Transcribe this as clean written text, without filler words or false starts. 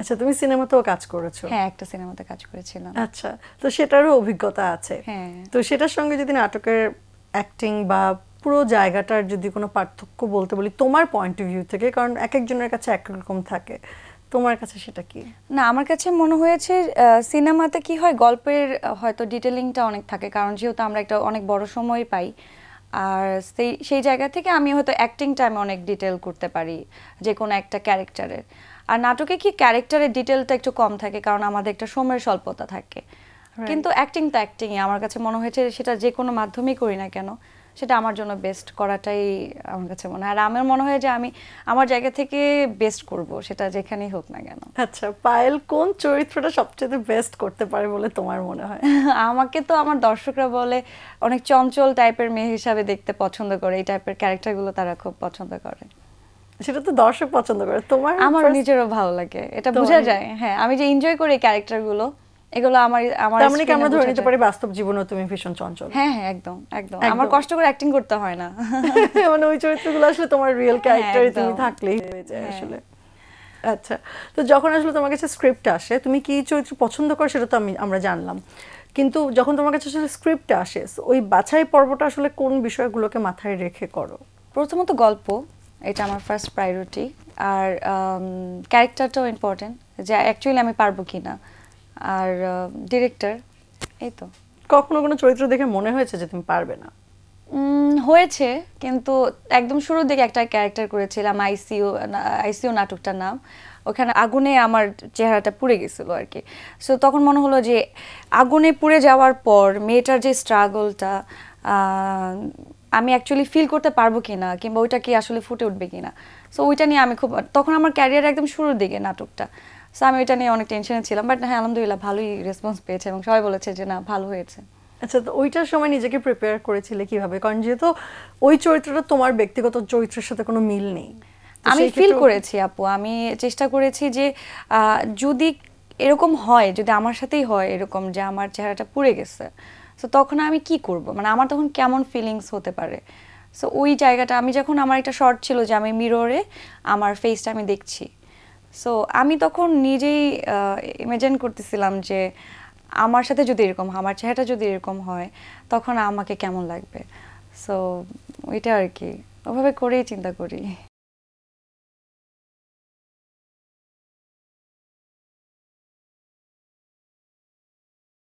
আচ্ছা, তুমি সিনেমাতেও কাজ করেছো? হ্যাঁ, একটা সিনেমাতে কাজ করেছিলাম। আচ্ছা, তো সেটারও অভিজ্ঞতা আছে। হ্যাঁ। তো সেটার সঙ্গে যদি নাটকের অ্যাক্টিং বা পুরো জায়গাটার যদি কোনো পার্থক্য বলতে বলি তোমার পয়েন্ট অফ ভিউ থেকে, কারণ এক একজনের কাছে এক রকম থাকে, তোমার কাছে সেটা কি? না, আমার কাছে মনে হয়েছে সিনেমাতে কি হয়, গল্পের হয়তো ডিটেলিংটা অনেক থাকে, কারণ যেহেতু আমরা একটা অনেক বড় সময় পাই, আর সেই জায়গা থেকে আমি হয়তো অ্যাক্টিংটা আমি অনেক ডিটেল করতে পারি যে কোনো একটা ক্যারেক্টারের। আর নাটকে কি ক্যারেক্টারের ডিটেলটা একটু কম থাকে, কারণ আমাদের একটা সময়ের স্বল্পতা থাকে। কিন্তু অ্যাক্টিং তো অ্যাক্টিংই, আমার কাছে মনে হয়েছে সেটা যে কোনো মাধ্যমেই করি না কেন সেটা আমার জন্য বেস্ট করাটাই আমার কাছে মনে হয়। আর আমার মনে হয় যে আমি আমার জায়গা থেকে বেস্ট করব, সেটা যেখানেই হোক না কেন। আচ্ছা, পায়েল কোন চরিত্রটা সবচেয়ে বেস্ট করতে পারে বলে তোমার মনে হয়? আমাকে তো আমার দর্শকরা বলে অনেক চঞ্চল টাইপের মেয়ে হিসাবে দেখতে পছন্দ করে, এই টাইপের ক্যারেক্টারগুলো তারা খুব পছন্দ করে। সেটা তো দর্শক পছন্দ করে, তোমার? আমার নিজেরও ভালো লাগে, এটা বোঝা যায়। হ্যাঁ, আমি যে এনজয় করি এই ক্যারেক্টারগুলো, এগুলো আমার তার মানে কি আমরা ধরে নিতে পারি বাস্তব জীবনেও তুমি ভীষণ চঞ্চল? হ্যাঁ হ্যাঁ, একদম একদম, আমার কষ্ট করে অ্যাক্টিং করতে হয় না। মানে ওই চরিত্রগুলো আসলে তোমার রিয়েল ক্যারেক্টারই তুমি থাকলেই হয়ে যায় আসলে। আচ্ছা, তো যখন আসলে তোমার কাছে স্ক্রিপ্ট আসে, তুমি কি চরিত্র পছন্দ করো সেটা তো আমরা জানলাম, কিন্তু যখন তোমার কাছে আসলে স্ক্রিপ্ট আসে, ওই বাছাই পর্বটা আসলে কোন বিষয়গুলোকে মাথায় রেখে করো? প্রথমত গল্প, এটা আমার ফার্স্ট প্রায়োরিটি। আর ক্যারেক্টারটাও ইম্পর্টেন্ট, যে অ্যাকচুয়ালি আমি পারবো কিনা। আর ডিরেক্টর, এই তো। কখনো কোনো চরিত্র দেখে মনে হয়েছে যে তুমি পারবে না? হয়েছে, কিন্তু একদম শুরুর দিকে একটা ক্যারেক্টার করেছিলাম, আইসিইউ নাটকটার নাম। ওখানে আগুনে আমার চেহারাটা পুড়ে গেছিলো আর কি। সো তখন মনে হলো যে আগুনে পুড়ে যাওয়ার পর মেয়েটার যে স্ট্রাগলটা আমি অ্যাকচুয়ালি ফিল করতে পারবো কিনা, কিংবা ওইটা কি আসলে ফুটে উঠবে কিনা। সো ওইটা নিয়ে আমি খুব, তখন আমার ক্যারিয়ার একদম শুরুর দিকে নাটকটা, সো আমি ওইটা নিয়ে অনেক টেনশনে ছিলাম। বাট হ্যাঁ, আলহামদুলিল্লাহ ভালোই রেসপন্স পেয়েছে এবং সবাই বলেছে যে না, ভালো হয়েছে। আচ্ছা, তো ওইটার সময় নিজেকে প্রিপেয়ার করেছিলে কিভাবে? কারণ যেহেতু ওই চরিত্রটা তোমার ব্যক্তিগত চরিত্রের সাথে কোনো মিল নেই। আমি ফিল করেছি আপু, আমি চেষ্টা করেছি যে যদি এরকম হয়, যদি আমার সাথেই হয় এরকম যে আমার চেহারাটা পুড়ে গেছে, সো তখন আমি কি করব, মানে আমার তখন কেমন ফিলিংস হতে পারে। সো ওই জায়গাটা আমি যখন, আমার একটা শর্ট ছিল যে আমি মিররে আমার ফেসটা আমি দেখছি, সো আমি তখন নিজেই ইমাজিন করতেছিলাম যে আমার সাথে যদি এরকম, আমার চেহারাটা যদি এরকম হয় তখন আমাকে কেমন লাগবে। সো ওইটা আর কি, ওভাবে করেই চিন্তা করি।